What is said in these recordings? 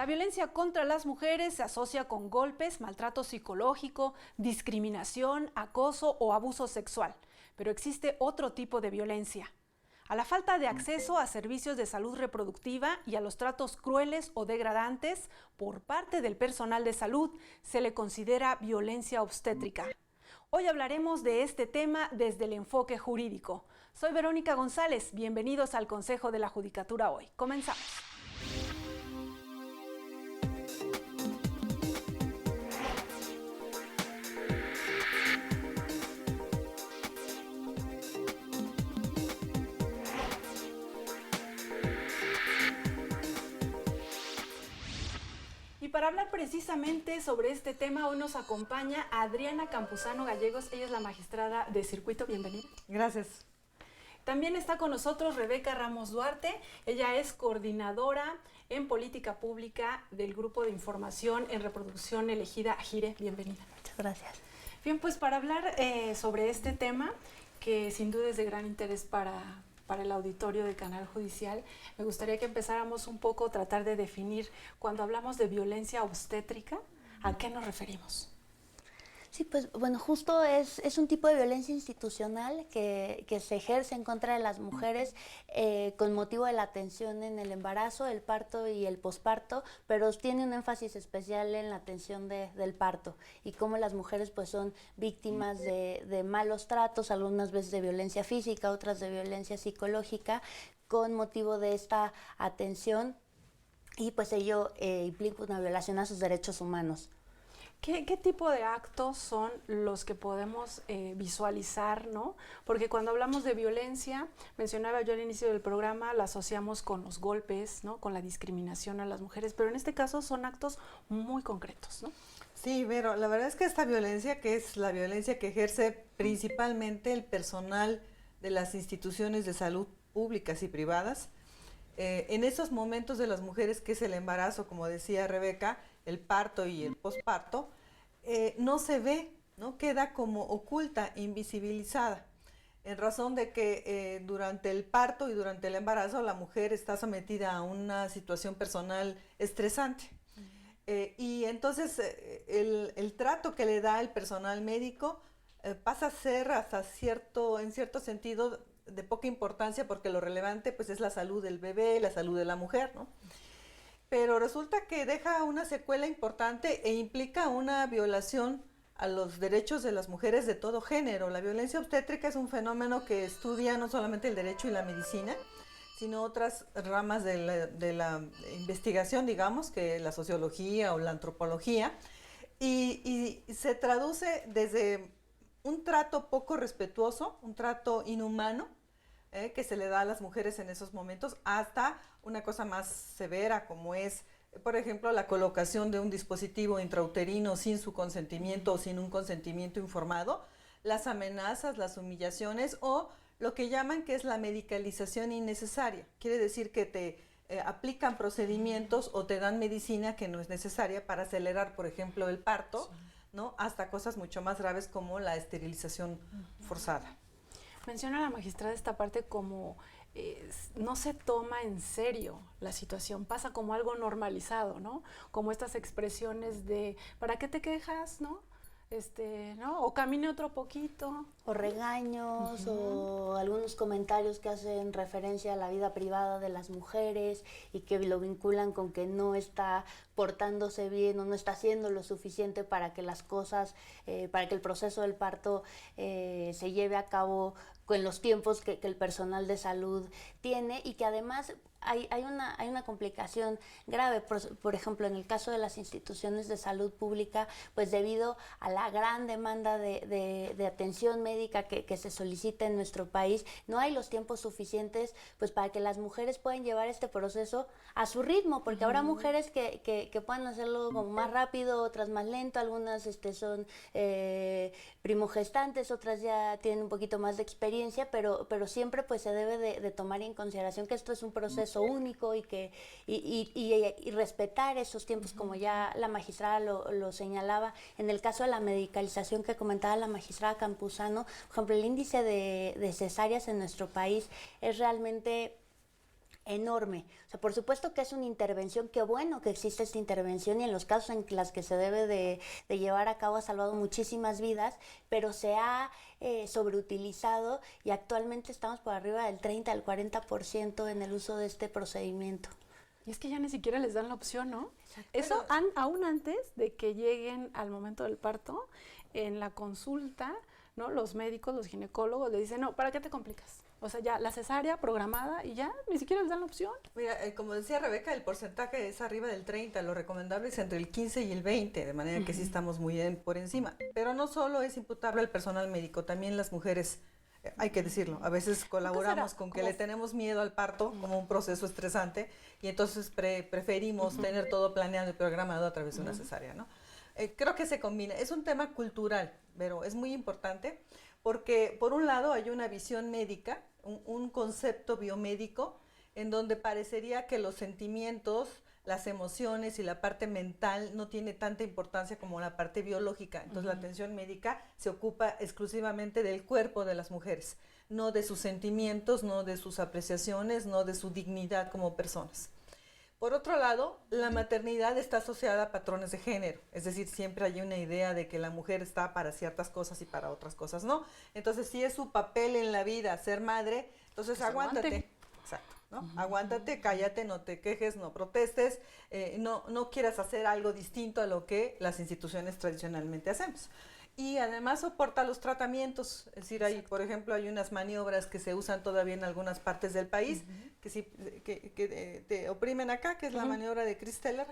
La violencia contra las mujeres se asocia con golpes, maltrato psicológico, discriminación, acoso o abuso sexual, pero existe otro tipo de violencia. A la falta de acceso a servicios de salud reproductiva y a los tratos crueles o degradantes por parte del personal de salud se le considera violencia obstétrica. Hoy hablaremos de este tema desde el enfoque jurídico. Soy Verónica González, bienvenidos al Consejo de la Judicatura hoy. Comenzamos. Y para hablar precisamente sobre este tema, hoy nos acompaña Adriana Campuzano Gallegos. Ella es la magistrada de circuito. Bienvenida. Gracias. También está con nosotros Rebeca Ramos Duarte. Ella es coordinadora en política pública del Grupo de Información en Reproducción Elegida AJIRE. Bienvenida. Muchas gracias. Bien, pues para hablar sobre este tema, que sin duda es de gran interés para el auditorio del Canal Judicial, me gustaría que empezáramos un poco a tratar de definir, cuando hablamos de violencia obstétrica, ¿a qué nos referimos? Sí, pues bueno, justo es un tipo de violencia institucional que se ejerce en contra de las mujeres con motivo de la atención en el embarazo, el parto y el posparto, pero tiene un énfasis especial en la atención del parto y cómo las mujeres pues son víctimas de malos tratos, algunas veces de violencia física, otras de violencia psicológica, con motivo de esta atención, y pues ello implica una violación a sus derechos humanos. ¿Qué tipo de actos son los que podemos visualizar, ¿no? Porque cuando hablamos de violencia, mencionaba yo al inicio del programa, la asociamos con los golpes, ¿no? Con la discriminación a las mujeres, pero en este caso son actos muy concretos, ¿no? Sí, Vero, la verdad es que esta violencia, que es la violencia que ejerce principalmente el personal de las instituciones de salud públicas y privadas, en esos momentos de las mujeres, que es el embarazo, como decía Rebeca, el parto y el posparto, no se ve, ¿no? Queda como oculta, invisibilizada, en razón de que durante el parto y durante el embarazo la mujer está sometida a una situación personal estresante. Y entonces el trato que le da el personal médico pasa a ser en cierto sentido de poca importancia, porque lo relevante pues es la salud del bebé, la salud de la mujer, ¿no? Pero resulta que deja una secuela importante e implica una violación a los derechos de las mujeres de todo género. La violencia obstétrica es un fenómeno que estudia no solamente el derecho y la medicina, sino otras ramas de la investigación, digamos, que la sociología o la antropología, y se traduce desde un trato poco respetuoso, un trato inhumano, que se le da a las mujeres en esos momentos, hasta una cosa más severa, como es, por ejemplo, la colocación de un dispositivo intrauterino sin su consentimiento o sin un consentimiento informado, las amenazas, las humillaciones, o lo que llaman que es la medicalización innecesaria. Quiere decir que te aplican procedimientos o te dan medicina que no es necesaria para acelerar, por ejemplo, el parto, ¿no? Hasta cosas mucho más graves como la esterilización forzada. Menciona la magistrada esta parte como no se toma en serio la situación, pasa como algo normalizado, ¿no? Como estas expresiones de ¿para qué te quejas?, ¿no? ¿No? O camine otro poquito. O regaños, o algunos comentarios que hacen referencia a la vida privada de las mujeres y que lo vinculan con que no está portándose bien o no está haciendo lo suficiente para que las cosas, para que el proceso del parto se lleve a cabo con los tiempos que el personal de salud tiene, y que además hay una complicación grave, por ejemplo, en el caso de las instituciones de salud pública, pues debido a la gran demanda de atención médica que se solicita en nuestro país, no hay los tiempos suficientes pues para que las mujeres puedan llevar este proceso a su ritmo, porque habrá mujeres que puedan hacerlo como más rápido, otras más lento, algunas son primogestantes, otras ya tienen un poquito más de experiencia, pero siempre pues se debe de tomar en consideración que esto es un proceso único y respetar esos tiempos, como ya la magistrada lo señalaba. En el caso de la medicalización que comentaba la magistrada Campuzano, por ejemplo, el índice de cesáreas en nuestro país es realmente enorme. O sea, por supuesto que es una intervención, qué bueno que existe esta intervención y en los casos en los que se debe de llevar a cabo ha salvado muchísimas vidas, pero se ha sobreutilizado y actualmente estamos por arriba del 30 al 40% en el uso de este procedimiento. Y es que ya ni siquiera les dan la opción, ¿no? Exacto. Eso aún antes de que lleguen al momento del parto, en la consulta, ¿no? Los médicos, los ginecólogos le dicen, no, ¿para qué te complicas? O sea, ya la cesárea programada y ya ni siquiera les dan la opción. Mira, como decía Rebeca, el porcentaje es arriba del 30, lo recomendable es entre el 15 y el 20, de manera que sí estamos muy por encima. Pero no solo es imputable al personal médico, también las mujeres, hay que decirlo, a veces colaboramos con que le tenemos miedo al parto como un proceso estresante y entonces preferimos tener todo planeado y programado a través de una cesárea, ¿no? Creo que se combina, es un tema cultural, pero es muy importante porque por un lado hay una visión médica, un concepto biomédico en donde parecería que los sentimientos, las emociones y la parte mental no tiene tanta importancia como la parte biológica. Entonces la atención médica se ocupa exclusivamente del cuerpo de las mujeres, no de sus sentimientos, no de sus apreciaciones, no de su dignidad como personas. Por otro lado, la maternidad está asociada a patrones de género, es decir, siempre hay una idea de que la mujer está para ciertas cosas y para otras cosas no. Entonces, si es su papel en la vida ser madre, entonces pues aguántate. Exacto, ¿no? Aguántate, cállate, no te quejes, no protestes, no quieras hacer algo distinto a lo que las instituciones tradicionalmente hacemos. Y además soporta los tratamientos, es decir, hay, por ejemplo, hay unas maniobras que se usan todavía en algunas partes del país, que te oprimen acá, que es la maniobra de Chris Teller,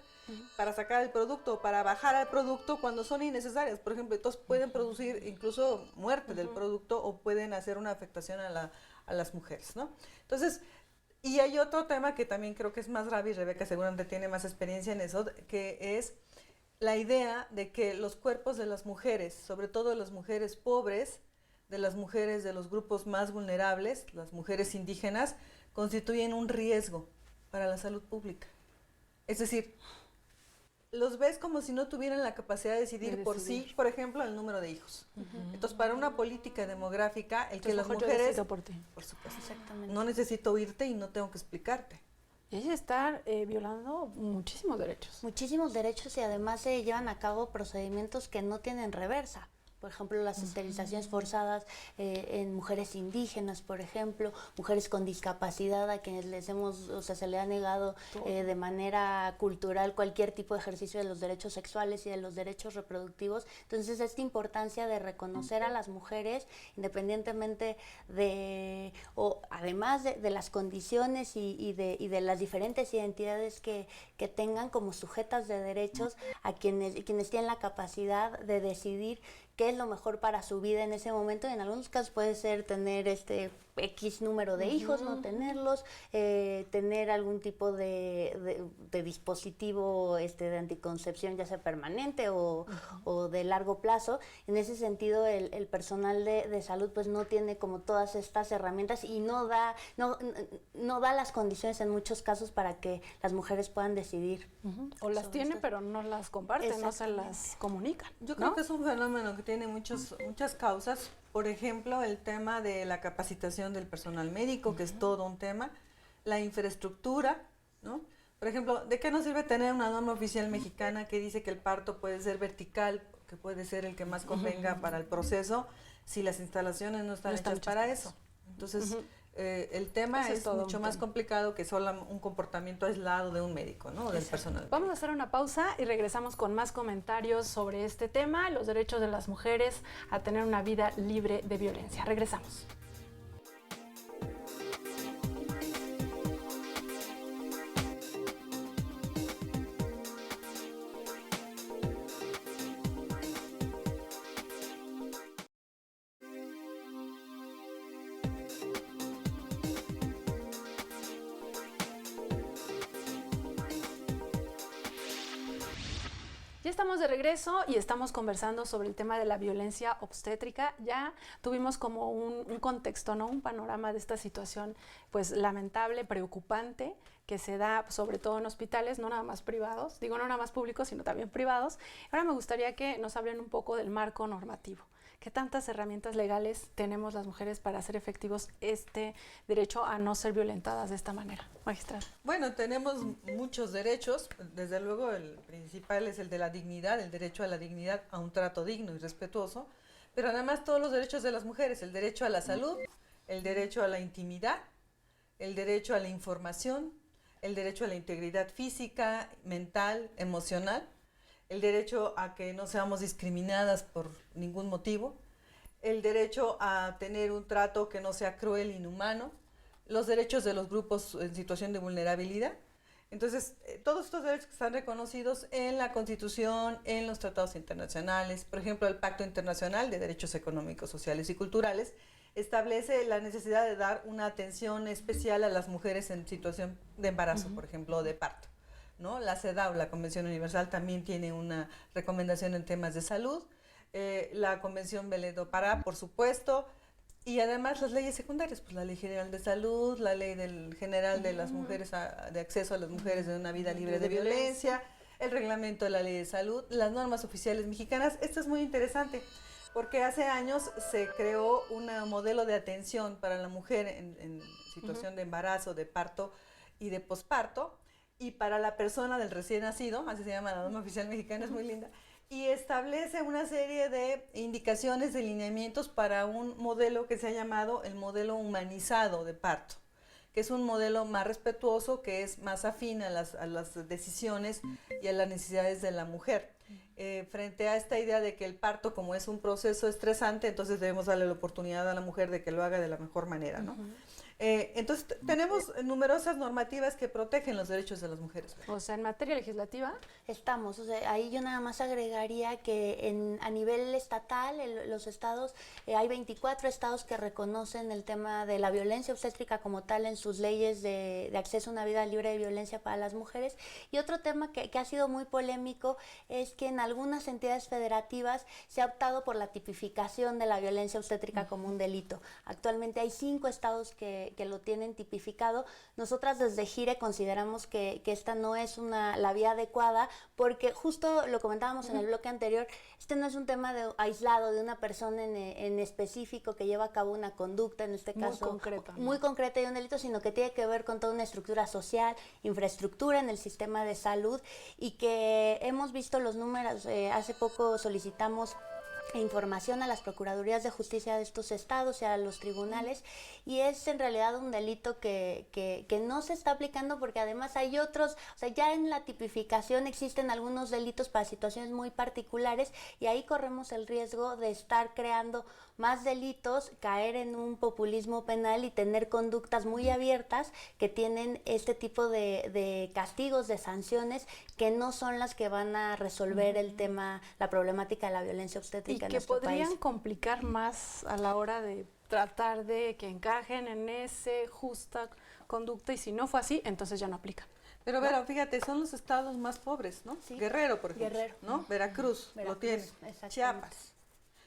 para sacar el producto o para bajar al producto cuando son innecesarias. Por ejemplo, entonces pueden producir incluso muerte del producto o pueden hacer una afectación a las mujeres, ¿no? Entonces, y hay otro tema que también creo que es más grave y Rebeca seguramente tiene más experiencia en eso, que es la idea de que los cuerpos de las mujeres, sobre todo de las mujeres pobres, de las mujeres de los grupos más vulnerables, las mujeres indígenas, constituyen un riesgo para la salud pública. Es decir, los ves como si no tuvieran la capacidad de decidir por sí, por ejemplo, el número de hijos. Entonces, para una política demográfica, el que las mujeres, por ti. por supuesto, Exactamente. no necesito oírte y no tengo que explicarte. Es estar violando muchísimos derechos. Muchísimos derechos y además se llevan a cabo procedimientos que no tienen reversa. Por ejemplo, las esterilizaciones forzadas en mujeres indígenas, por ejemplo, mujeres con discapacidad a quienes se le ha negado de manera cultural cualquier tipo de ejercicio de los derechos sexuales y de los derechos reproductivos. Entonces, esta importancia de reconocer a las mujeres, independientemente además de las condiciones y de las diferentes identidades que tengan como sujetas de derechos, a quienes tienen la capacidad de decidir qué es lo mejor para su vida en ese momento. En algunos casos puede ser tener X número de hijos, no tenerlos, tener algún tipo de dispositivo de anticoncepción, ya sea permanente o de largo plazo. En ese sentido, el personal de salud pues no tiene como todas estas herramientas y no da las condiciones en muchos casos para que las mujeres puedan decidir. O las tiene, pero no las comparte, no se las comunica. Yo creo que es un fenómeno que tiene muchas causas. Por ejemplo, el tema de la capacitación del personal médico, que es todo un tema, la infraestructura, ¿no? Por ejemplo, ¿de qué nos sirve tener una norma oficial mexicana que dice que el parto puede ser vertical, que puede ser el que más convenga para el proceso, si las instalaciones no están hechas para eso? Entonces, el tema es mucho más complicado que solo un comportamiento aislado de un médico, ¿no? Del personal. Vamos a hacer una pausa y regresamos con más comentarios sobre este tema, los derechos de las mujeres a tener una vida libre de violencia. Regresamos. Ya estamos de regreso y estamos conversando sobre el tema de la violencia obstétrica. Ya tuvimos como un contexto, ¿no? Un panorama de esta situación pues lamentable, preocupante, que se da sobre todo en hospitales, no nada más privados, digo no nada más públicos, sino también privados. Ahora me gustaría que nos hablen un poco del marco normativo. ¿Qué tantas herramientas legales tenemos las mujeres para hacer efectivos este derecho a no ser violentadas de esta manera? Magistrada. Bueno, tenemos muchos derechos, desde luego el principal es el de la dignidad, el derecho a la dignidad, a un trato digno y respetuoso, pero además todos los derechos de las mujeres, el derecho a la salud, el derecho a la intimidad, el derecho a la información, el derecho a la integridad física, mental, emocional, el derecho a que no seamos discriminadas por ningún motivo, el derecho a tener un trato que no sea cruel, inhumano, los derechos de los grupos en situación de vulnerabilidad. Entonces, todos estos derechos que están reconocidos en la Constitución, en los tratados internacionales, por ejemplo, el Pacto Internacional de Derechos Económicos, Sociales y Culturales, establece la necesidad de dar una atención especial a las mujeres en situación de embarazo, por ejemplo, o de parto, ¿no? La CEDAW, la Convención Universal, también tiene una recomendación en temas de salud, la Convención Belén do Pará, por supuesto, y además las leyes secundarias, pues la Ley General de Salud, la Ley General de las Mujeres, de acceso a las mujeres de una vida libre de violencia, el reglamento de la Ley de Salud, las normas oficiales mexicanas. Esto es muy interesante, porque hace años se creó un modelo de atención para la mujer en situación de embarazo, de parto y de posparto, y para la persona del recién nacido, así se llama la norma oficial mexicana, es muy linda, y establece una serie de indicaciones, de lineamientos para un modelo que se ha llamado el modelo humanizado de parto, que es un modelo más respetuoso, que es más afín a las decisiones y a las necesidades de la mujer. Frente a esta idea de que el parto, como es un proceso estresante, entonces debemos darle la oportunidad a la mujer de que lo haga de la mejor manera, ¿no? Entonces tenemos numerosas normativas que protegen los derechos de las mujeres. O sea, en materia legislativa estamos, o sea, ahí yo nada más agregaría que a nivel estatal, los estados, hay 24 estados que reconocen el tema de la violencia obstétrica como tal en sus leyes de acceso a una vida libre de violencia para las mujeres. Y otro tema que ha sido muy polémico es que en algunas entidades federativas se ha optado por la tipificación de la violencia obstétrica como un delito. Actualmente hay 5 estados que lo tienen tipificado. Nosotras desde GIRE consideramos que esta no es la vía adecuada, porque justo lo comentábamos en el bloque anterior, este no es un tema aislado de una persona en específico que lleva a cabo una conducta, en este caso muy concreta y un delito, sino que tiene que ver con toda una estructura social, infraestructura en el sistema de salud, y que hemos visto los números. Hace poco solicitamos información a las procuradurías de justicia de estos estados y a los tribunales, y es en realidad un delito que no se está aplicando, porque además hay otros, o sea, ya en la tipificación existen algunos delitos para situaciones muy particulares, y ahí corremos el riesgo de estar creando más delitos, caer en un populismo penal y tener conductas muy abiertas que tienen este tipo de castigos, de sanciones, que no son las que van a resolver el tema, la problemática de la violencia obstétrica en nuestro país. Y que podrían complicar más a la hora de tratar de que encajen en ese justa conducta, y si no fue así, entonces ya no aplica. Pero Vera, fíjate, son los estados más pobres, ¿no? Sí. Guerrero, por ejemplo, ¿no? Veracruz lo tiene, Chiapas.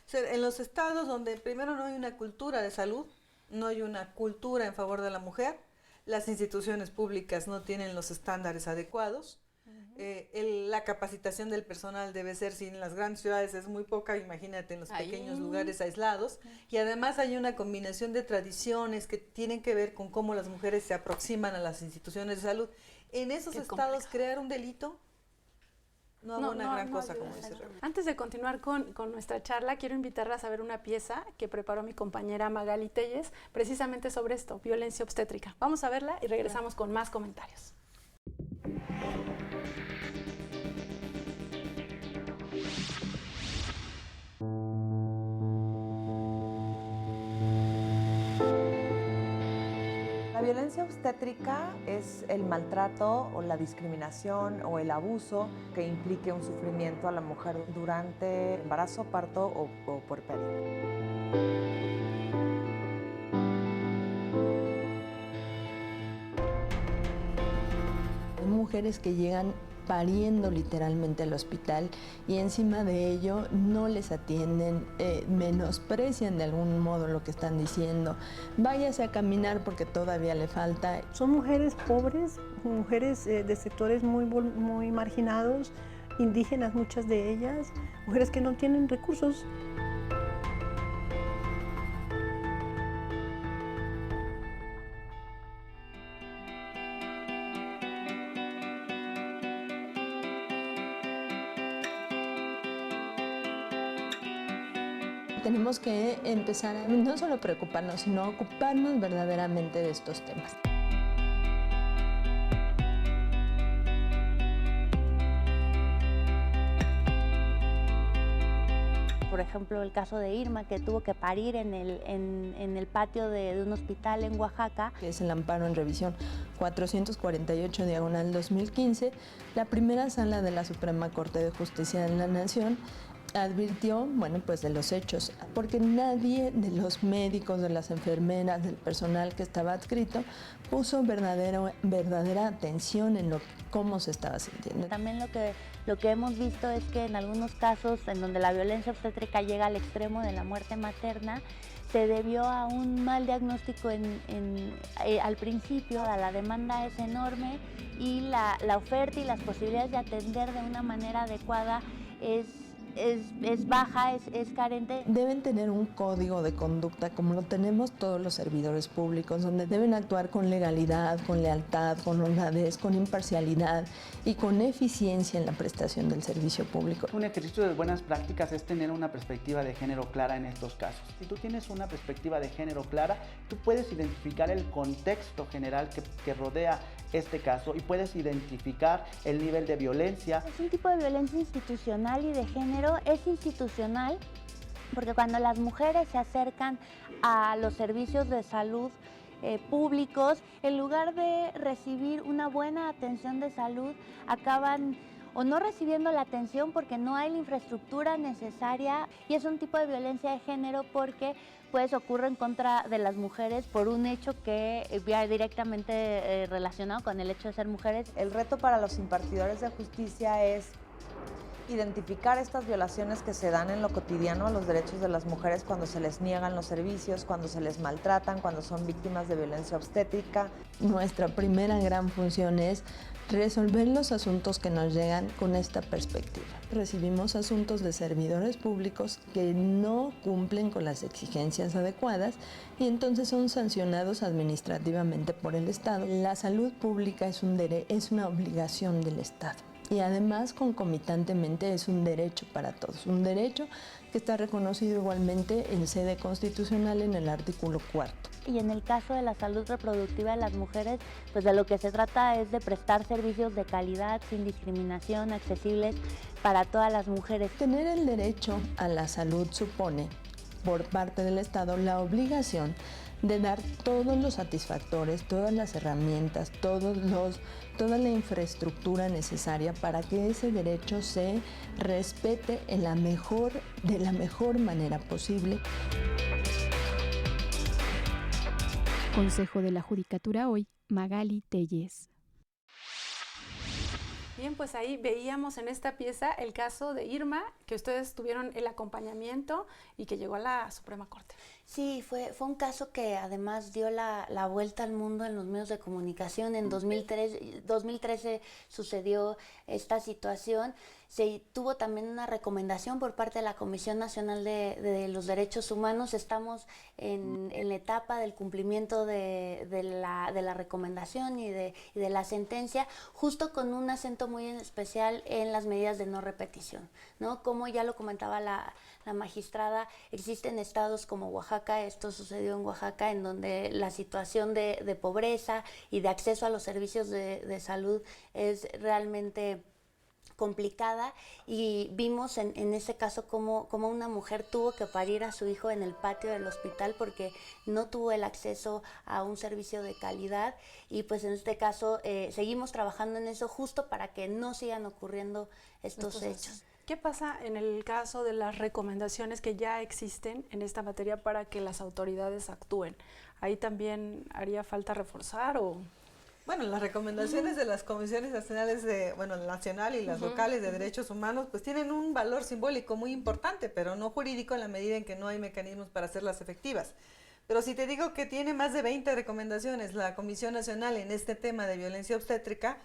O sea, en los estados donde primero no hay una cultura de salud, no hay una cultura en favor de la mujer, las instituciones públicas no tienen los estándares adecuados, la capacitación del personal debe ser, si en las grandes ciudades es muy poca, imagínate en los pequeños lugares aislados, y además hay una combinación de tradiciones que tienen que ver con cómo las mujeres se aproximan a las instituciones de salud. En esos estados crear un delito no hago una gran cosa, como dice Rebeca. Antes de continuar con nuestra charla, quiero invitarlas a ver una pieza que preparó mi compañera Magali Telles, precisamente sobre esto, violencia obstétrica. Vamos a verla y regresamos con más comentarios. La violencia obstétrica es el maltrato o la discriminación o el abuso que implique un sufrimiento a la mujer durante embarazo, parto o puerperio. Hay mujeres que llegan pariendo literalmente al hospital y encima de ello no les atienden, menosprecian de algún modo lo que están diciendo. Váyase a caminar porque todavía le falta. Son mujeres pobres, mujeres de sectores muy marginados, indígenas muchas de ellas, mujeres que no tienen recursos. tenemos que empezar a no solo preocuparnos, sino ocuparnos verdaderamente de estos temas. Por ejemplo, el caso de Irma, que tuvo que parir en el patio de un hospital en Oaxaca. Que es el amparo en revisión 448 diagonal 2015, la primera sala de la Suprema Corte de Justicia de la Nación advirtió, bueno, pues de los hechos, porque nadie de los médicos, de las enfermeras, del personal que estaba adscrito, puso verdadera atención en cómo se estaba sintiendo. También lo que hemos visto es que en algunos casos en donde la violencia obstétrica llega al extremo de la muerte materna, se debió a un mal diagnóstico al principio. La demanda es enorme y la oferta y las posibilidades de atender de una manera adecuada es baja, es carente. Deben tener un código de conducta como lo tenemos todos los servidores públicos, donde deben actuar con legalidad, con lealtad, con honradez, con imparcialidad y con eficiencia en la prestación del servicio público. Un ejercicio de buenas prácticas es tener una perspectiva de género clara en estos casos. Si tú tienes una perspectiva de género clara, tú puedes identificar el contexto general que rodea este caso y puedes identificar el nivel de violencia. Es un tipo de violencia institucional y de género. Es institucional porque cuando las mujeres se acercan a los servicios de salud públicos, en lugar de recibir una buena atención de salud, acaban o no recibiendo la atención porque no hay la infraestructura necesaria, y es un tipo de violencia de género porque pues ocurre en contra de las mujeres por un hecho que va directamente relacionado con el hecho de ser mujeres. El reto para los impartidores de justicia es identificar estas violaciones que se dan en lo cotidiano a los derechos de las mujeres cuando se les niegan los servicios, cuando se les maltratan, cuando son víctimas de violencia obstétrica. Nuestra primera gran función es resolver los asuntos que nos llegan con esta perspectiva. Recibimos asuntos de servidores públicos que no cumplen con las exigencias adecuadas y entonces son sancionados administrativamente por el Estado. La salud pública es una obligación del Estado. Y además, concomitantemente, es un derecho para todos, un derecho que está reconocido igualmente en sede constitucional en el artículo 4. Y en el caso de la salud reproductiva de las mujeres, pues de lo que se trata es de prestar servicios de calidad, sin discriminación, accesibles para todas las mujeres. Tener el derecho a la salud supone, por parte del Estado, la obligación de dar todos los satisfactores, todas las herramientas, toda la infraestructura necesaria para que ese derecho se respete de la mejor manera posible. Consejo de la Judicatura hoy, Magali Telles. Bien, pues ahí veíamos en esta pieza el caso de Irma, que ustedes tuvieron el acompañamiento y que llegó a la Suprema Corte. Sí, fue un caso que además dio la vuelta al mundo en los medios de comunicación. En 2013 sucedió esta situación. Se tuvo también una recomendación por parte de la Comisión Nacional de los Derechos Humanos. Estamos en la etapa del cumplimiento de la recomendación y de la sentencia, justo con un acento muy en especial en las medidas de no repetición, ¿no? Como ya lo comentaba la magistrada, existen estados como Oaxaca, esto sucedió en Oaxaca, en donde la situación de pobreza y de acceso a los servicios de salud es realmente complicada, y vimos en ese caso cómo una mujer tuvo que parir a su hijo en el patio del hospital porque no tuvo el acceso a un servicio de calidad, y pues en este caso seguimos trabajando en eso justo para que no sigan ocurriendo estos hechos. ¿Qué pasa en el caso de las recomendaciones que ya existen en esta materia para que las autoridades actúen? ¿Ahí también haría falta reforzar o...? Bueno, las recomendaciones de las comisiones nacionales nacional y las locales de derechos humanos pues tienen un valor simbólico muy importante, pero no jurídico en la medida en que no hay mecanismos para hacerlas efectivas. Pero si te digo que tiene más de 20 recomendaciones la Comisión Nacional en este tema de violencia obstétrica,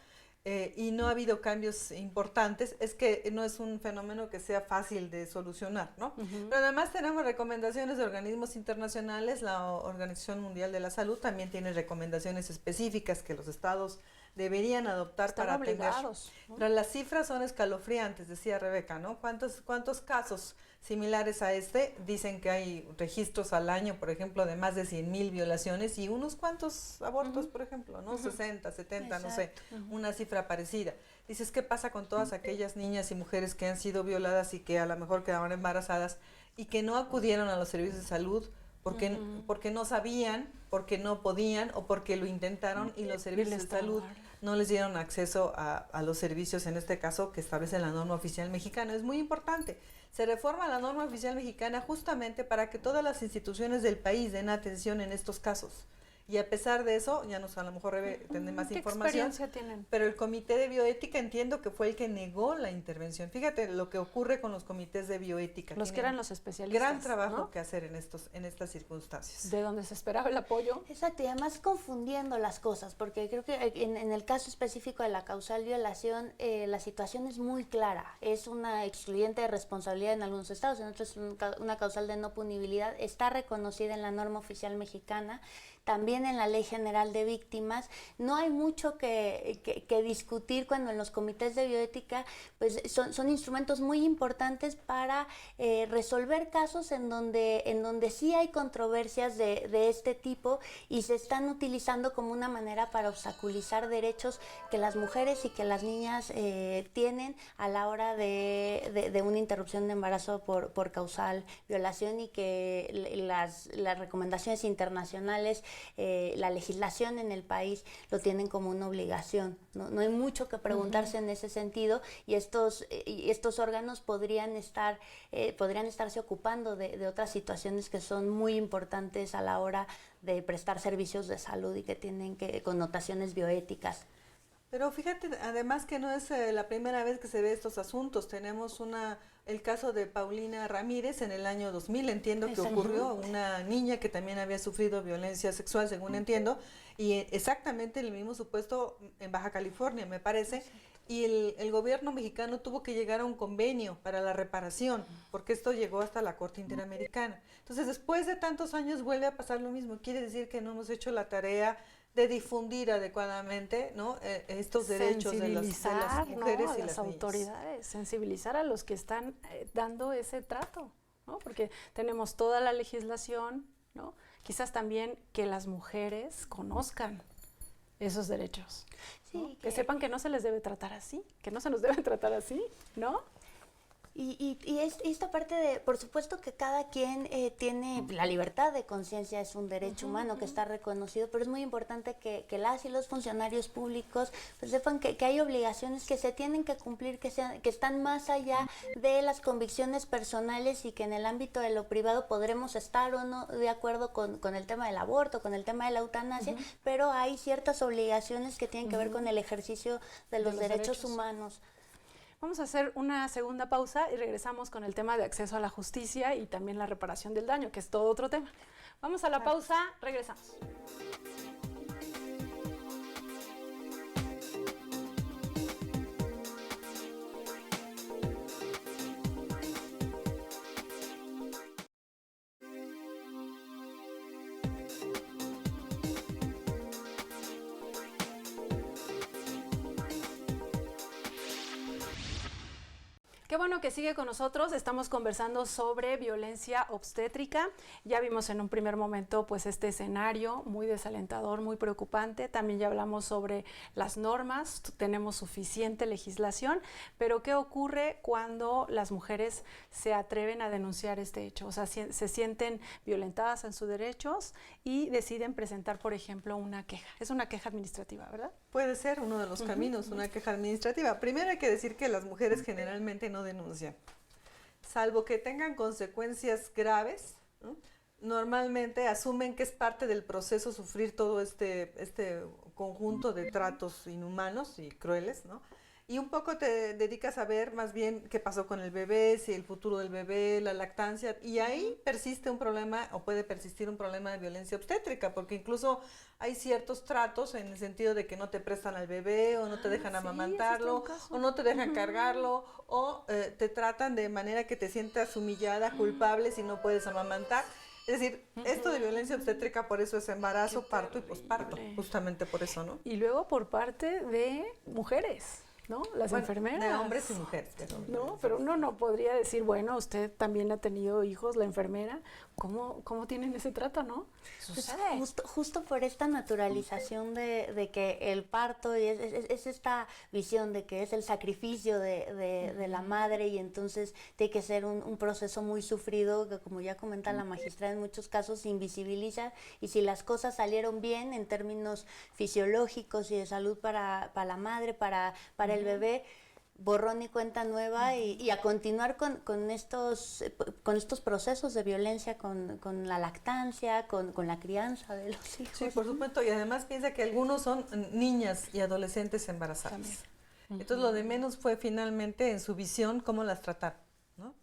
y no ha habido cambios importantes, es que no es un fenómeno que sea fácil de solucionar, ¿no? Pero además tenemos recomendaciones de organismos internacionales. La Organización Mundial de la Salud también tiene recomendaciones específicas que los estados deberían adoptar Están para atender. obligados, ¿no? Pero las cifras son escalofriantes, decía Rebeca, ¿no? ¿Cuántos casos similares a este? Dicen que hay registros al año, por ejemplo, de más de 100,000 violaciones y unos cuantos abortos, por ejemplo, ¿no? 60, 70, no sé, una cifra parecida. Dices, ¿qué pasa con todas aquellas niñas y mujeres que han sido violadas y que a lo mejor quedaban embarazadas y que no acudieron a los servicios de salud porque no sabían, porque no podían o porque lo intentaron y los servicios de salud no les dieron acceso a los servicios, en este caso, que establece la norma oficial mexicana? Es muy importante. Se reforma la norma oficial mexicana justamente para que todas las instituciones del país den atención en estos casos. Y a pesar de eso, ya nos a lo mejor tendré más ¿Qué información. experiencia tienen? Pero el Comité de Bioética entiendo que fue el que negó la intervención. Fíjate lo que ocurre con los comités de bioética. Los que eran los especialistas. Gran trabajo, ¿no? que hacer en estas circunstancias. De donde se esperaba el apoyo. Exacto, y además confundiendo las cosas, porque creo que en el caso específico de la causal violación, la situación es muy clara. Es una excluyente de responsabilidad en algunos estados, en otros una causal de no punibilidad. Está reconocida en la norma oficial mexicana, también en la Ley General de Víctimas. No hay mucho que discutir cuando en los comités de bioética pues son instrumentos muy importantes para resolver casos en donde sí hay controversias de este tipo y se están utilizando como una manera para obstaculizar derechos que las mujeres y que las niñas tienen a la hora de una interrupción de embarazo por causal violación, y que las recomendaciones internacionales, la legislación en el país lo tienen como una obligación. No hay mucho que preguntarse en ese sentido, y estos órganos podrían estarse ocupando de otras situaciones que son muy importantes a la hora de prestar servicios de salud y que tienen connotaciones bioéticas. Pero fíjate, además, que no es la primera vez que se ve estos asuntos. Tenemos el caso de Paulina Ramírez en el año 2000, entiendo que ocurrió, una niña que también había sufrido violencia sexual, según entiendo, y exactamente el mismo supuesto en Baja California, me parece, y el gobierno mexicano tuvo que llegar a un convenio para la reparación, porque esto llegó hasta la Corte Interamericana. Entonces, después de tantos años vuelve a pasar lo mismo. Quiere decir que no hemos hecho la tarea de difundir adecuadamente, ¿no? Estos derechos de las mujeres, ¿no? A y las las autoridades, sensibilizar a los que están dando ese trato, ¿no? Porque tenemos toda la legislación, ¿no? Quizás también que las mujeres conozcan esos derechos, ¿no? Sí, que sepan que no se les debe tratar así, que no se nos debe tratar así, ¿no? Y esta parte de, por supuesto que cada quien tiene la libertad de conciencia, es un derecho humano que está reconocido, pero es muy importante que las y los funcionarios públicos pues sepan que hay obligaciones que se tienen que cumplir, que están más allá de las convicciones personales, y que en el ámbito de lo privado podremos estar o no de acuerdo con el tema del aborto, con el tema de la eutanasia, pero hay ciertas obligaciones que tienen que ver con el ejercicio de los derechos humanos. Vamos a hacer una segunda pausa y regresamos con el tema de acceso a la justicia y también la reparación del daño, que es todo otro tema. Vamos a la pausa, regresamos. Qué bueno que sigue con nosotros. Estamos conversando sobre violencia obstétrica. Ya vimos en un primer momento pues este escenario muy desalentador, muy preocupante. También ya hablamos sobre las normas, tenemos suficiente legislación, pero ¿qué ocurre cuando las mujeres se atreven a denunciar este hecho? O sea, se sienten violentadas en sus derechos y deciden presentar, por ejemplo, una queja. Es una queja administrativa, ¿verdad? Puede ser uno de los caminos, una queja administrativa. Primero hay que decir que las mujeres generalmente no denuncian, salvo que tengan consecuencias graves, ¿no? Normalmente asumen que es parte del proceso sufrir todo este conjunto de tratos inhumanos y crueles, ¿no? Y un poco te dedicas a ver más bien qué pasó con el bebé, si el futuro del bebé, la lactancia, y ahí persiste un problema, o puede persistir un problema de violencia obstétrica, porque incluso hay ciertos tratos en el sentido de que no te prestan al bebé, o no te dejan amamantarlo, o no te dejan cargarlo, o te tratan de manera que te sientas humillada, culpable si no puedes amamantar. Es decir, esto de violencia obstétrica por eso es embarazo, parto y posparto, justamente por eso, ¿no? Y luego por parte de mujeres, ¿no? Las enfermeras. De hombres y mujeres. No, pero uno no podría decir, bueno, usted también ha tenido hijos, la enfermera, ¿cómo tienen ese trato, no? Pues justo por esta naturalización de que el parto es esta visión de que es el sacrificio de la madre, y entonces tiene que ser un proceso muy sufrido que, como ya comenta la magistrada, en muchos casos se invisibiliza, y si las cosas salieron bien en términos fisiológicos y de salud para la madre, para el bebé, borrón y cuenta nueva, y a continuar con estos procesos de violencia, con la lactancia, con la crianza de los hijos. Sí, por supuesto, y además piensa que algunos son niñas y adolescentes embarazadas. También. Entonces lo de menos fue finalmente en su visión cómo las tratar, ¿no?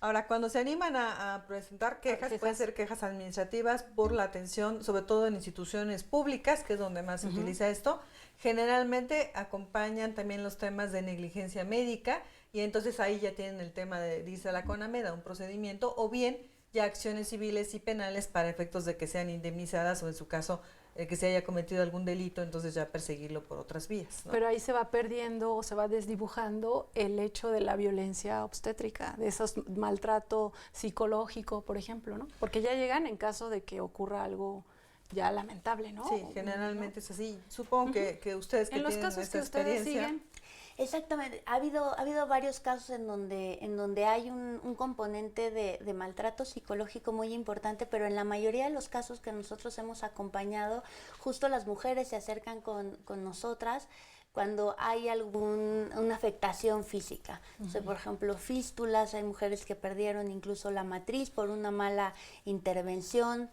Ahora, cuando se animan a presentar quejas, pueden ser quejas administrativas por la atención, sobre todo en instituciones públicas, que es donde más se utiliza esto. Generalmente acompañan también los temas de negligencia médica, y entonces ahí ya tienen el tema de, dice la CONAMED, un procedimiento, o bien ya acciones civiles y penales para efectos de que sean indemnizadas, o en su caso que se haya cometido algún delito, entonces ya perseguirlo por otras vías, ¿no? Pero ahí se va perdiendo o se va desdibujando el hecho de la violencia obstétrica, de esos maltrato psicológico, por ejemplo, ¿no? Porque ya llegan en caso de que ocurra algo ya lamentable, ¿no? Sí, generalmente es así. Supongo que ustedes que en los tienen casos esta que ustedes experiencia, siguen. Exactamente, ha habido varios casos en donde hay un componente de maltrato psicológico muy importante, pero en la mayoría de los casos que nosotros hemos acompañado, justo las mujeres se acercan con nosotras cuando hay una afectación física. O sea, por ejemplo, fístulas, hay mujeres que perdieron incluso la matriz por una mala intervención,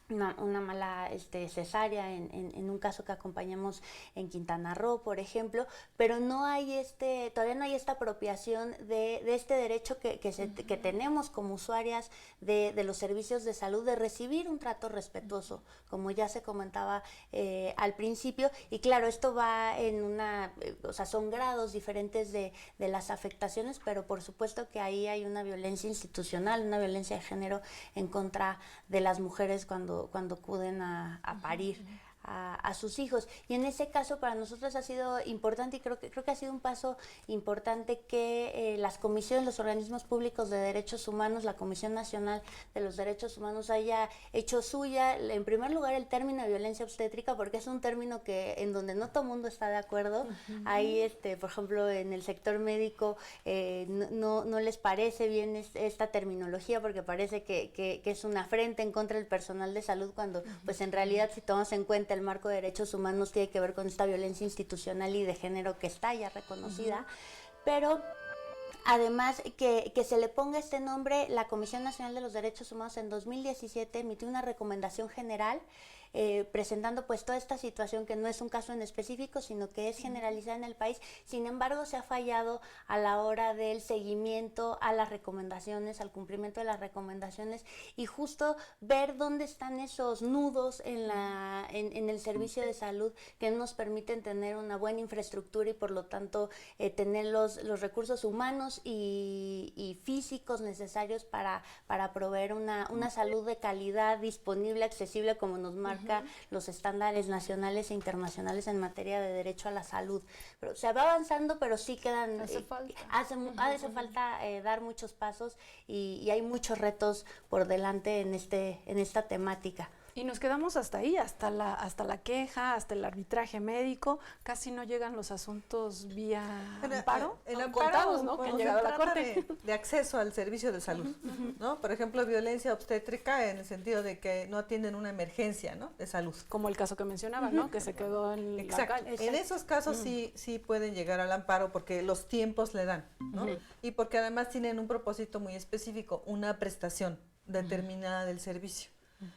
una mala cesárea en un caso que acompañamos en Quintana Roo, por ejemplo, pero todavía no hay esta apropiación de este derecho que tenemos como usuarias de los servicios de salud, de recibir un trato respetuoso, como ya se comentaba al principio. Y claro, esto va o sea, son grados diferentes de las afectaciones, pero por supuesto que ahí hay una violencia institucional, una violencia de género en contra de las mujeres cuando acuden a parir a sus hijos. Y en ese caso para nosotros ha sido importante, y creo que ha sido un paso importante que las comisiones, los organismos públicos de derechos humanos, la Comisión Nacional de los Derechos Humanos haya hecho suya, en primer lugar, el término de violencia obstétrica, porque es un término en donde no todo el mundo está de acuerdo. Hay, por ejemplo, en el sector médico no les parece bien esta terminología, porque parece que es una afrenta en contra del personal de salud, cuando pues en realidad, si tomamos en cuenta el marco de derechos humanos, tiene que ver con esta violencia institucional y de género que está ya reconocida, pero además que se le ponga este nombre. La Comisión Nacional de los Derechos Humanos en 2017 emitió una recomendación general presentando pues toda esta situación, que no es un caso en específico, sino que es generalizada en el país. Sin embargo, se ha fallado a la hora del seguimiento a las recomendaciones, al cumplimiento de las recomendaciones, y justo ver dónde están esos nudos en el servicio de salud que nos permiten tener una buena infraestructura y por lo tanto tener los recursos humanos y físicos necesarios para proveer una salud de calidad, disponible, accesible, como nos marca los estándares nacionales e internacionales en materia de derecho a la salud. Pero se va avanzando, pero sí quedan, hace falta dar muchos pasos, y hay muchos retos por delante en esta temática. Y nos quedamos hasta ahí, hasta la queja, hasta el arbitraje médico. Casi no llegan los asuntos vía amparo. El amparo, contados, ¿no? Que han llegado a la corte. De acceso al servicio de salud, ¿no? Por ejemplo, violencia obstétrica en el sentido de que no atienden una emergencia, ¿no? De salud. Como el caso que mencionaba, ¿no? Que se quedó en la calle. En esos casos sí pueden llegar al amparo, porque los tiempos le dan, ¿no? Y porque además tienen un propósito muy específico, una prestación determinada del servicio.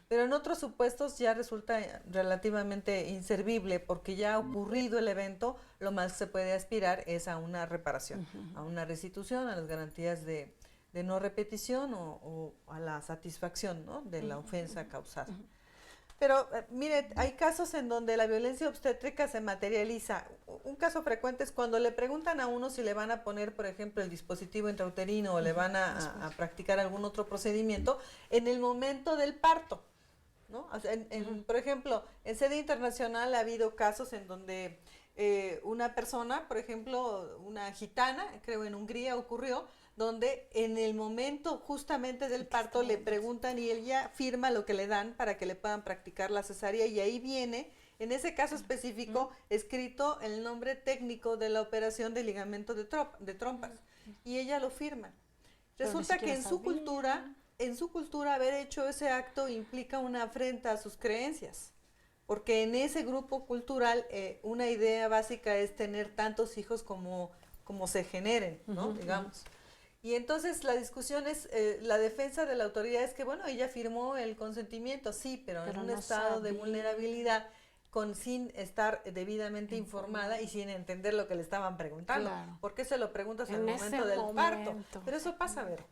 Pero en otros supuestos ya resulta relativamente inservible, porque ya ha ocurrido el evento, lo más que se puede aspirar es a una reparación, a una restitución, a las garantías de no repetición o a la satisfacción, ¿no? De la ofensa causada. Pero mire, hay casos en donde la violencia obstétrica se materializa. Un caso frecuente es cuando le preguntan a uno si le van a poner, por ejemplo, el dispositivo intrauterino o le van a practicar algún otro procedimiento en el momento del parto, ¿no? O sea, por ejemplo, en sede internacional ha habido casos en donde una persona, por ejemplo, una gitana, creo en Hungría ocurrió, donde en el momento justamente del parto le preguntan y ella firma lo que le dan para que le puedan practicar la cesárea, y ahí viene, en ese caso específico, escrito el nombre técnico de la operación de ligamento de trompas, y ella lo firma. Resulta que en su cultura haber hecho ese acto implica una afrenta a sus creencias, porque en ese grupo cultural una idea básica es tener tantos hijos como se generen, ¿no? Digamos. Y entonces la discusión es, la defensa de la autoridad es que, bueno, ella firmó el consentimiento, sí, pero en un estado de vulnerabilidad, sin estar debidamente informada y sin entender lo que le estaban preguntando. Claro. ¿Por qué se lo preguntas en el momento del parto? Pero eso pasa, Vero.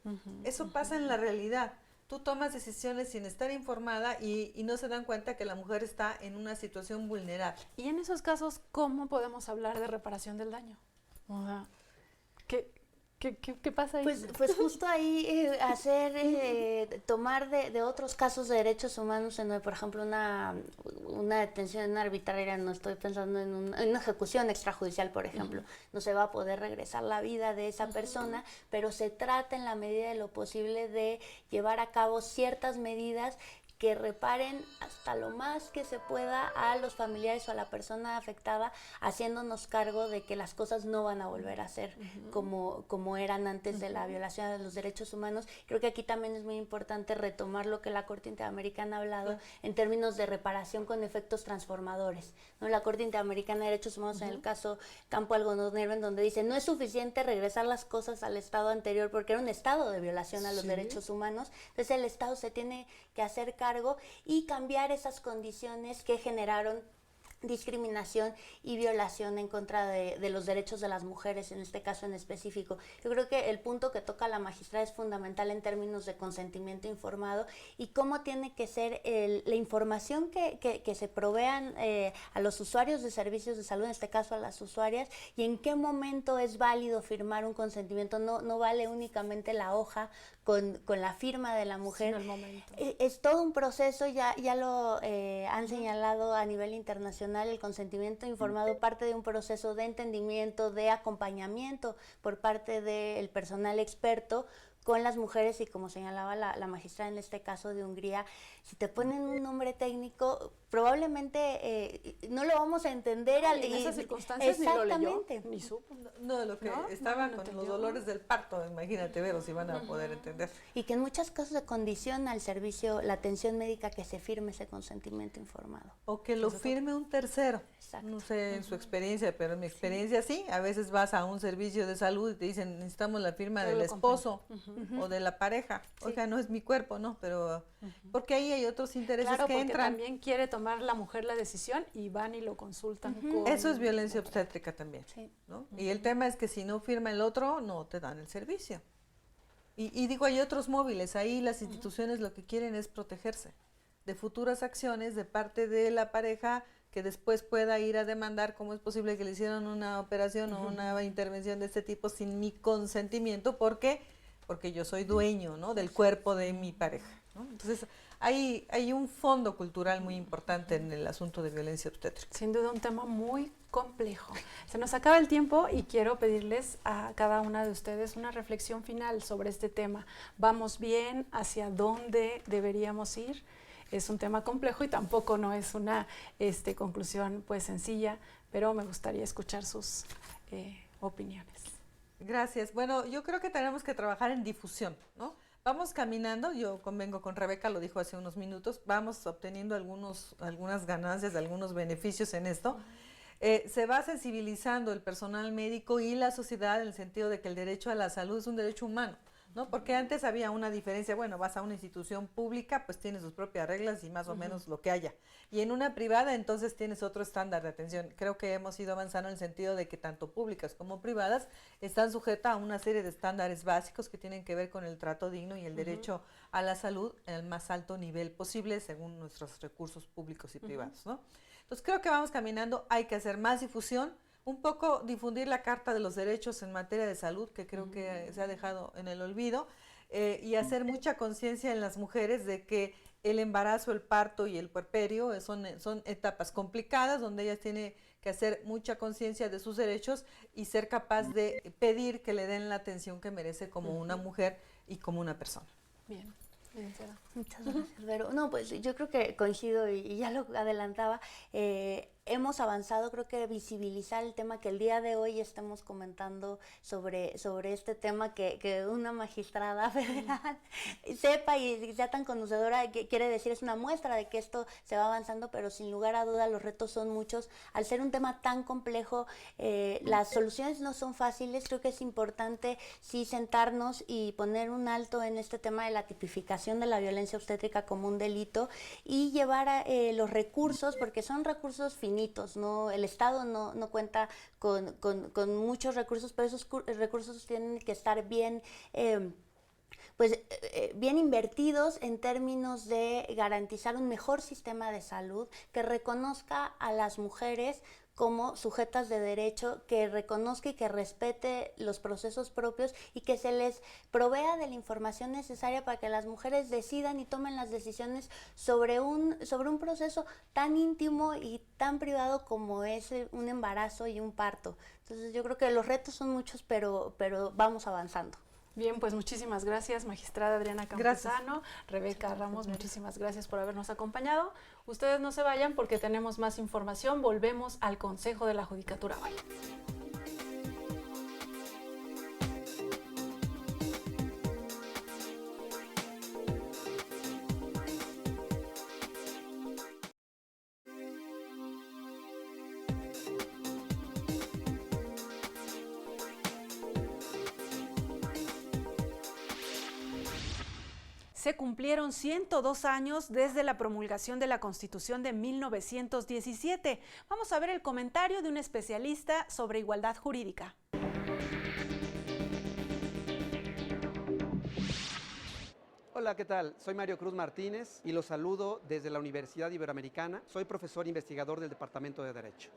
Eso pasa en la realidad. Tú tomas decisiones sin estar informada y no se dan cuenta que la mujer está en una situación vulnerable. Y en esos casos, ¿cómo podemos hablar de reparación del daño? O sea, ¿Qué pasa ahí? Pues justo ahí tomar de otros casos de derechos humanos, en donde, por ejemplo, una detención arbitraria, no estoy pensando en una ejecución extrajudicial, por ejemplo, no se va a poder regresar la vida de esa persona, pero se trata en la medida de lo posible de llevar a cabo ciertas medidas que reparen hasta lo más que se pueda a los familiares o a la persona afectada, haciéndonos cargo de que las cosas no van a volver a ser como eran antes de la violación de los derechos humanos. Creo que aquí también es muy importante retomar lo que la Corte Interamericana ha hablado en términos de reparación con efectos transformadores, ¿no? La Corte Interamericana de Derechos Humanos en el caso Campo Algodonero, en donde dice no es suficiente regresar las cosas al estado anterior porque era un estado de violación a los derechos humanos, entonces el Estado se tiene que hacer cargo y cambiar esas condiciones que generaron discriminación y violación en contra de los derechos de las mujeres, en este caso en específico. Yo creo que el punto que toca la magistrada es fundamental en términos de consentimiento informado y cómo tiene que ser la información que se provean a los usuarios de servicios de salud, en este caso a las usuarias, y en qué momento es válido firmar un consentimiento. No vale únicamente la hoja con la firma de la mujer. Sí, el momento. Es todo un proceso, ya lo han señalado a nivel internacional. El consentimiento informado parte de un proceso de entendimiento, de acompañamiento por parte del personal experto con las mujeres, y como señalaba la magistrada en este caso de Hungría, si te ponen un nombre técnico, probablemente no lo vamos a entender. En esas circunstancias ni lo leyó, ni supo. No, lo que estaban con los dolores del parto, imagínate, Vero, si van a poder entender. Y que en muchos casos se condiciona al servicio, la atención médica, que se firme ese consentimiento informado. O que lo firme un tercero. Exacto. No sé en su experiencia, pero en mi experiencia sí. A veces vas a un servicio de salud y te dicen, necesitamos la firma del esposo o de la pareja. Sí. Oiga, no es mi cuerpo, ¿no? Pero porque ahí hay otros intereses claro, que porque entran. También quiere tomar la mujer la decisión y van y lo consultan con... Eso es violencia obstétrica también, Sí. ¿no? Y el tema es que si no firma el otro, no te dan el servicio. Y digo, hay otros móviles, ahí las instituciones lo que quieren es protegerse de futuras acciones de parte de la pareja que después pueda ir a demandar cómo es posible que le hicieron una operación o una intervención de este tipo sin mi consentimiento, porque yo soy dueño, ¿no?, del cuerpo de mi pareja, ¿no? Entonces, hay un fondo cultural muy importante en el asunto de violencia obstétrica. Sin duda un tema muy complejo. Se nos acaba el tiempo y quiero pedirles a cada una de ustedes una reflexión final sobre este tema. ¿Vamos bien? ¿Hacia dónde deberíamos ir? Es un tema complejo y tampoco no es una conclusión pues sencilla, pero me gustaría escuchar sus opiniones. Gracias. Bueno, yo creo que tenemos que trabajar en difusión, ¿no? Vamos caminando, yo convengo con Rebeca, lo dijo hace unos minutos, vamos obteniendo algunas ganancias, algunos beneficios en esto. Se va sensibilizando el personal médico y la sociedad en el sentido de que el derecho a la salud es un derecho humano. ¿no? Porque antes había una diferencia, bueno, vas a una institución pública, pues tiene sus propias reglas y más o menos lo que haya. Y en una privada, entonces tienes otro estándar de atención. Creo que hemos ido avanzando en el sentido de que tanto públicas como privadas están sujetas a una serie de estándares básicos que tienen que ver con el trato digno y el derecho a la salud en el más alto nivel posible según nuestros recursos públicos y privados, ¿no? Entonces creo que vamos caminando, hay que hacer más difusión, un poco difundir la Carta de los Derechos en materia de salud, que creo que se ha dejado en el olvido, y hacer mucha conciencia en las mujeres de que el embarazo, el parto y el puerperio son etapas complicadas donde ellas tienen que hacer mucha conciencia de sus derechos y ser capaz de pedir que le den la atención que merece como una mujer y como una persona. Bien. Muchas gracias, Vero. No, pues yo creo que coincido y ya lo adelantaba. Hemos avanzado, creo que visibilizar el tema que el día de hoy estamos comentando sobre este tema que una magistrada federal sepa y sea tan conocedora, que quiere decir, es una muestra de que esto se va avanzando, pero sin lugar a duda los retos son muchos. Al ser un tema tan complejo, las soluciones no son fáciles. Creo que es importante sí sentarnos y poner un alto en este tema de la tipificación de la violencia obstétrica como un delito y llevar los recursos, porque son recursos finitos, ¿no? El Estado no cuenta con muchos recursos, pero esos recursos tienen que estar bien bien invertidos en términos de garantizar un mejor sistema de salud que reconozca a las mujeres como sujetas de derecho, que reconozca y que respete los procesos propios y que se les provea de la información necesaria para que las mujeres decidan y tomen las decisiones sobre un proceso tan íntimo y tan privado como es un embarazo y un parto. Entonces yo creo que los retos son muchos, pero vamos avanzando. Bien, pues muchísimas gracias, magistrada Adriana Campuzano. Rebeca Ramos, muchísimas gracias por habernos acompañado. Ustedes no se vayan porque tenemos más información. Volvemos al Consejo de la Judicatura hoy. Se cumplieron 102 años desde la promulgación de la Constitución de 1917. Vamos a ver el comentario de un especialista sobre igualdad jurídica. Hola, ¿qué tal? Soy Mario Cruz Martínez y los saludo desde la Universidad Iberoamericana. Soy profesor investigador del Departamento de Derecho.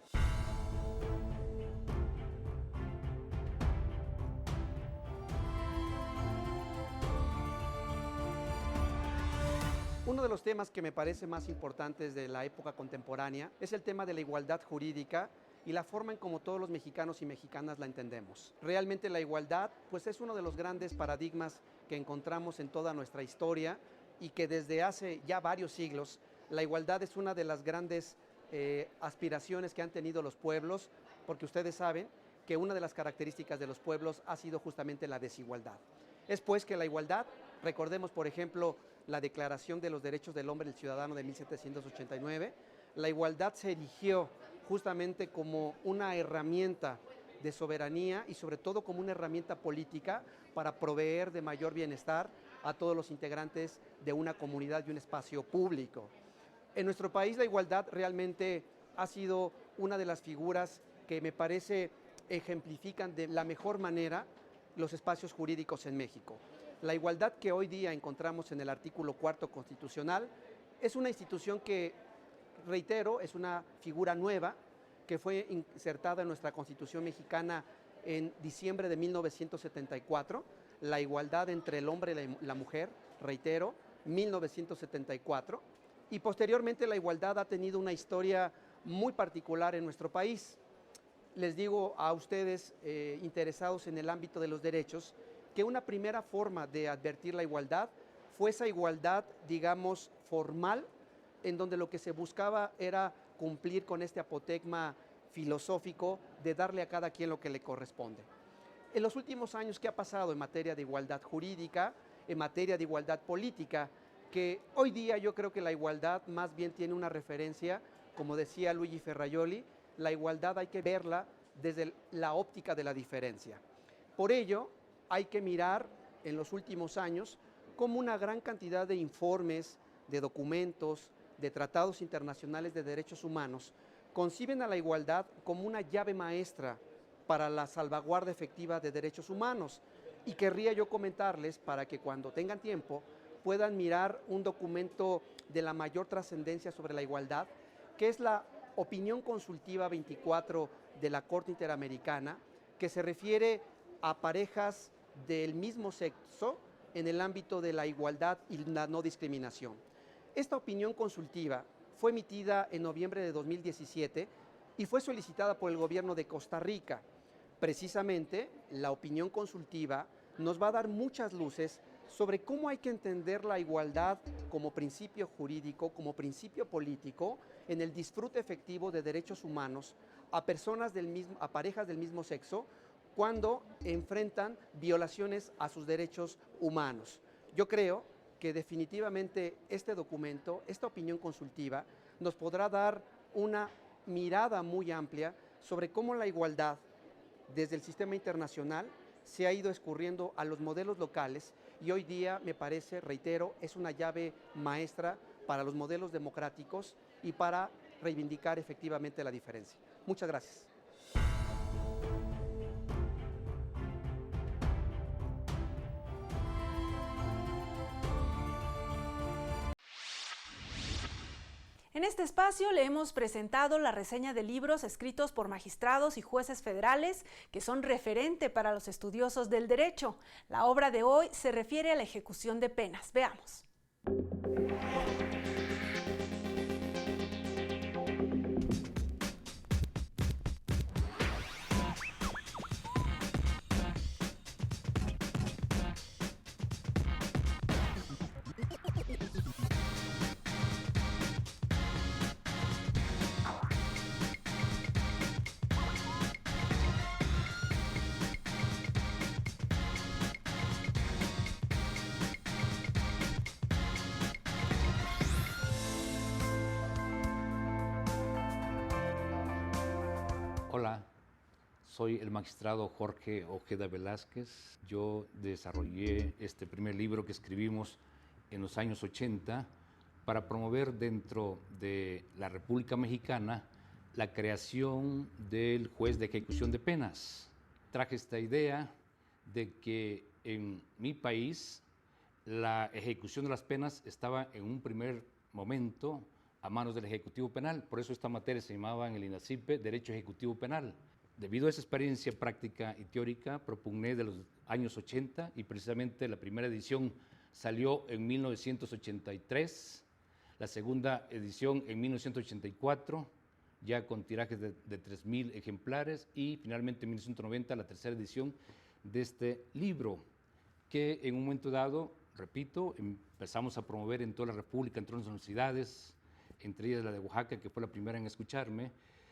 Uno de los temas que me parece más importantes de la época contemporánea es el tema de la igualdad jurídica y la forma en como todos los mexicanos y mexicanas la entendemos. Realmente la igualdad pues es uno de los grandes paradigmas que encontramos en toda nuestra historia y que desde hace ya varios siglos la igualdad es una de las grandes aspiraciones que han tenido los pueblos, porque ustedes saben que una de las características de los pueblos ha sido justamente la desigualdad. Es pues que la igualdad, recordemos por ejemplo la Declaración de los Derechos del Hombre y del Ciudadano de 1789, la igualdad se erigió justamente como una herramienta de soberanía y sobre todo como una herramienta política para proveer de mayor bienestar a todos los integrantes de una comunidad y un espacio público. En nuestro país la igualdad realmente ha sido una de las figuras que me parece ejemplifican de la mejor manera los espacios jurídicos en México. La igualdad que hoy día encontramos en el artículo 4 constitucional es una institución que, reitero, es una figura nueva que fue insertada en nuestra Constitución mexicana en diciembre de 1974, la igualdad entre el hombre y la mujer, reitero, 1974, y posteriormente la igualdad ha tenido una historia muy particular en nuestro país. Les digo a ustedes interesados en el ámbito de los derechos que una primera forma de advertir la igualdad fue esa igualdad, digamos, formal, en donde lo que se buscaba era cumplir con este apotegma filosófico de darle a cada quien lo que le corresponde. En los últimos años, ¿qué ha pasado en materia de igualdad jurídica, en materia de igualdad política? Que hoy día yo creo que la igualdad más bien tiene una referencia, como decía Luigi Ferrajoli, la igualdad hay que verla desde la óptica de la diferencia. Por ello, hay que mirar en los últimos años cómo una gran cantidad de informes, de documentos, de tratados internacionales de derechos humanos conciben a la igualdad como una llave maestra para la salvaguarda efectiva de derechos humanos. Y querría yo comentarles, para que cuando tengan tiempo puedan mirar un documento de la mayor trascendencia sobre la igualdad, que es la Opinión Consultiva 24 de la Corte Interamericana, que se refiere a parejas del mismo sexo en el ámbito de la igualdad y la no discriminación. Esta opinión consultiva fue emitida en noviembre de 2017 y fue solicitada por el gobierno de Costa Rica. Precisamente, la opinión consultiva nos va a dar muchas luces sobre cómo hay que entender la igualdad como principio jurídico, como principio político, en el disfrute efectivo de derechos humanos a personas a parejas del mismo sexo cuando enfrentan violaciones a sus derechos humanos. Yo creo que definitivamente este documento, esta opinión consultiva, nos podrá dar una mirada muy amplia sobre cómo la igualdad desde el sistema internacional se ha ido escurriendo a los modelos locales y hoy día, me parece, reitero, es una llave maestra para los modelos democráticos y para reivindicar efectivamente la diferencia. Muchas gracias. En este espacio le hemos presentado la reseña de libros escritos por magistrados y jueces federales que son referente para los estudiosos del derecho. La obra de hoy se refiere a la ejecución de penas. Veamos. Hola, soy el magistrado Jorge Ojeda Velázquez. Yo desarrollé este primer libro que escribimos en los años 80 para promover dentro de la República Mexicana la creación del juez de ejecución de penas. Traje esta idea de que en mi país la ejecución de las penas estaba en un primer momento a manos del Ejecutivo Penal. Por eso esta materia se llamaba en el INACIPE Derecho Ejecutivo Penal. Debido a esa experiencia práctica y teórica, propugné de los años 80 y precisamente la primera edición salió en 1983, la segunda edición en 1984, ya con tirajes de 3.000 ejemplares y finalmente en 1990 la tercera edición de este libro, que en un momento dado, repito, empezamos a promover en toda la República, en todas las universidades, entre ellas la de Oaxaca, que fue la primera en escucharme,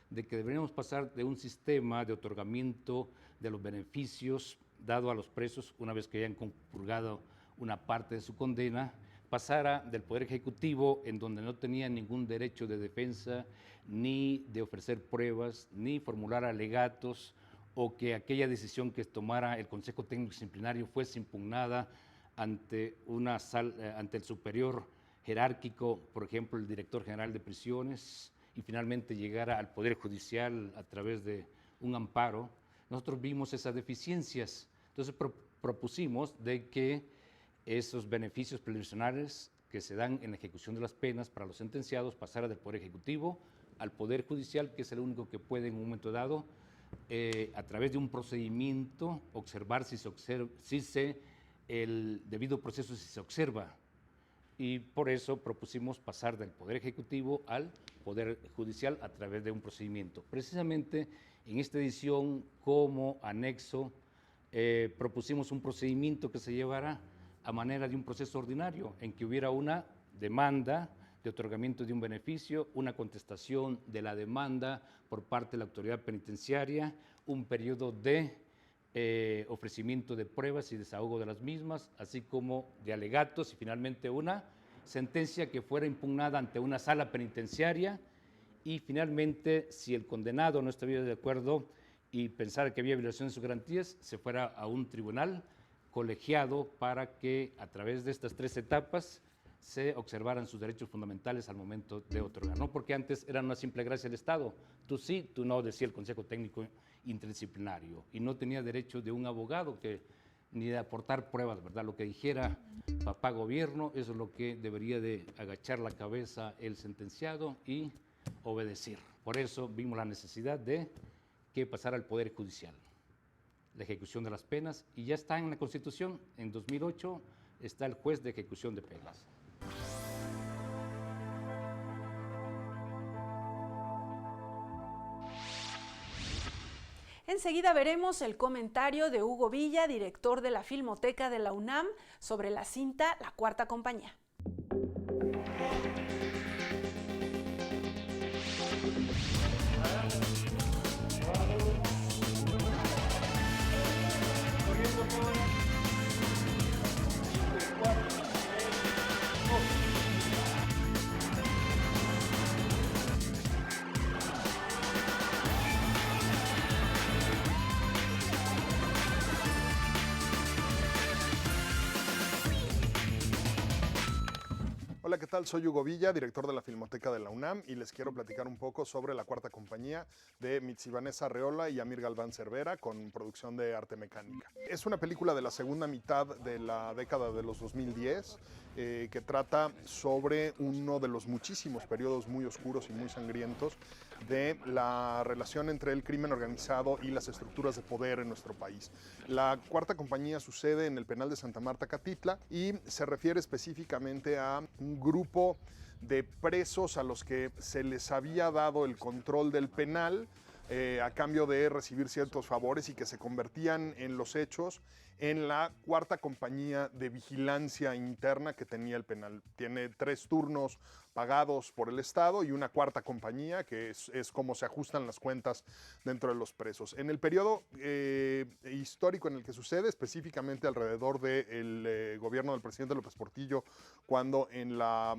de que deberíamos pasar de un sistema de otorgamiento de los beneficios dado a los presos una vez que hayan compurgado una parte de su condena, pasara del Poder Ejecutivo, en donde no tenía ningún derecho de defensa, ni de ofrecer pruebas, ni formular alegatos, o que aquella decisión que tomara el Consejo Técnico Disciplinario fuese impugnada ante el superior jerárquico, por ejemplo, el director general de prisiones, y finalmente llegara al Poder Judicial a través de un amparo. Nosotros vimos esas deficiencias, entonces propusimos de que esos beneficios previsionales que se dan en la ejecución de las penas para los sentenciados pasara del Poder Ejecutivo al Poder Judicial, que es el único que puede en un momento dado, a través de un procedimiento, observar el debido proceso si se observa. Y por eso propusimos pasar del Poder Ejecutivo al Poder Judicial a través de un procedimiento. Precisamente en esta edición, como anexo, propusimos un procedimiento que se llevara a manera de un proceso ordinario, en que hubiera una demanda de otorgamiento de un beneficio, una contestación de la demanda por parte de la autoridad penitenciaria, un periodo de ofrecimiento de pruebas y desahogo de las mismas, así como de alegatos y finalmente una sentencia que fuera impugnada ante una sala penitenciaria y finalmente, si el condenado no estuviera de acuerdo y pensara que había violación de sus garantías, se fuera a un tribunal colegiado para que a través de estas 3 etapas se observaran sus derechos fundamentales al momento de otorgar, ¿no? Porque antes era una simple gracia del Estado, tú sí, tú no, decía el Consejo Técnico Interdisciplinario, y no tenía derecho de un abogado ni de aportar pruebas, ¿verdad? Lo que dijera papá gobierno, eso es lo que debería de agachar la cabeza el sentenciado y obedecer. Por eso vimos la necesidad de que pasara al Poder Judicial la ejecución de las penas, y ya está en la Constitución, en 2008 está el juez de ejecución de penas. Enseguida veremos el comentario de Hugo Villa, director de la Filmoteca de la UNAM, sobre la cinta La Cuarta Compañía. Hola, ¿qué tal? Soy Hugo Villa, director de la Filmoteca de la UNAM, y les quiero platicar un poco sobre La Cuarta Compañía de Mitzi Vanessa Arreola y Amir Galván Cervera, con producción de Arte Mecánica. Es una película de la segunda mitad de la década de los 2010, que trata sobre uno de los muchísimos periodos muy oscuros y muy sangrientos de la relación entre el crimen organizado y las estructuras de poder en nuestro país. La Cuarta Compañía sucede en el penal de Santa Marta, Catitla, y se refiere específicamente a un grupo de presos a los que se les había dado el control del penal a cambio de recibir ciertos favores, y que se convertían en los hechos en la cuarta compañía de vigilancia interna que tenía el penal. Tiene 3 turnos pagados por el Estado y una cuarta compañía, que es como se ajustan las cuentas dentro de los presos. En el periodo histórico en el que sucede, específicamente alrededor del gobierno del presidente López Portillo, cuando en la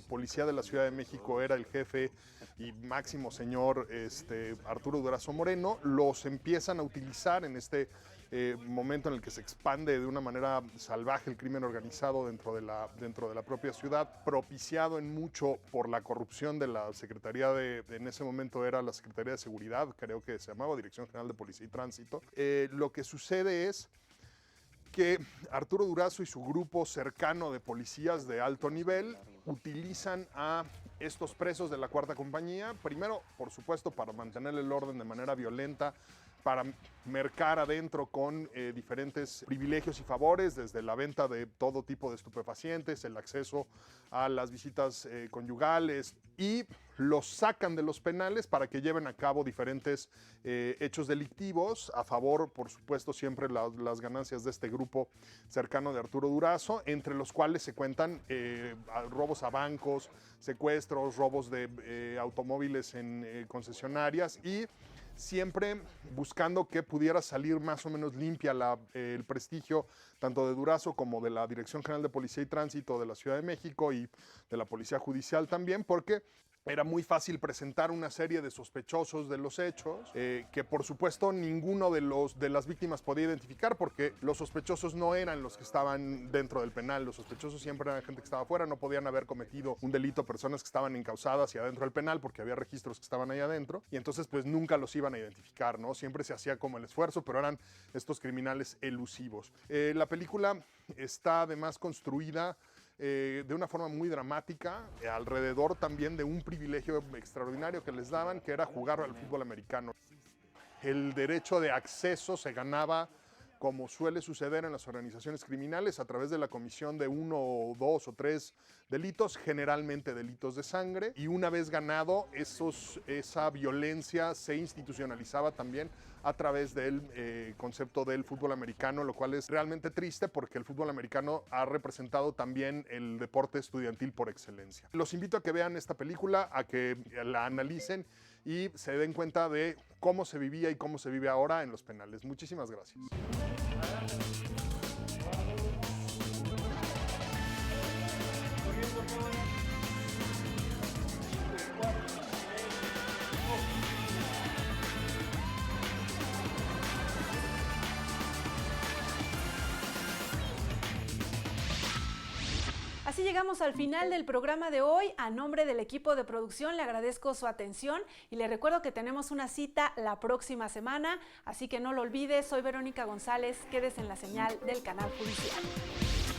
Policía de la Ciudad de México era el jefe y máximo señor Arturo Durazo Moreno, los empiezan a utilizar en este momento en el que se expande de una manera salvaje el crimen organizado dentro de la propia ciudad, propiciado en mucho por la corrupción de la Secretaría en ese momento era la Secretaría de Seguridad, creo que se llamaba Dirección General de Policía y Tránsito. Lo que sucede es que Arturo Durazo y su grupo cercano de policías de alto nivel utilizan a estos presos de la Cuarta Compañía, primero, por supuesto, para mantener el orden de manera violenta, para mercar adentro con diferentes privilegios y favores, desde la venta de todo tipo de estupefacientes, el acceso a las visitas conyugales, y los sacan de los penales para que lleven a cabo diferentes hechos delictivos a favor, por supuesto, siempre las ganancias de este grupo cercano de Arturo Durazo, entre los cuales se cuentan robos a bancos, secuestros, robos de automóviles en concesionarias, y siempre buscando que pudiera salir más o menos limpia el prestigio tanto de Durazo como de la Dirección General de Policía y Tránsito de la Ciudad de México y de la Policía Judicial también, porque era muy fácil presentar una serie de sospechosos de los hechos que por supuesto ninguno de las víctimas podía identificar, porque los sospechosos no eran los que estaban dentro del penal, los sospechosos siempre eran gente que estaba afuera, no podían haber cometido un delito personas que estaban encausadas y adentro del penal porque había registros que estaban ahí adentro, y entonces pues nunca los iban a identificar, ¿no? Siempre se hacía como el esfuerzo, pero eran estos criminales elusivos. La película está además construida de una forma muy dramática, alrededor también de un privilegio extraordinario que les daban, que era jugar al fútbol americano. El derecho de acceso se ganaba, como suele suceder en las organizaciones criminales, a través de la comisión de 1 o 2 o 3 delitos, generalmente delitos de sangre, y una vez ganado, esa violencia se institucionalizaba también a través del concepto del fútbol americano, lo cual es realmente triste porque el fútbol americano ha representado también el deporte estudiantil por excelencia. Los invito a que vean esta película, a que la analicen y se den cuenta de cómo se vivía y cómo se vive ahora en los penales. Muchísimas gracias. Así llegamos al final del programa de hoy. A nombre del equipo de producción le agradezco su atención y le recuerdo que tenemos una cita la próxima semana, así que no lo olvides. Soy Verónica González, quédese en la señal del Canal Judicial.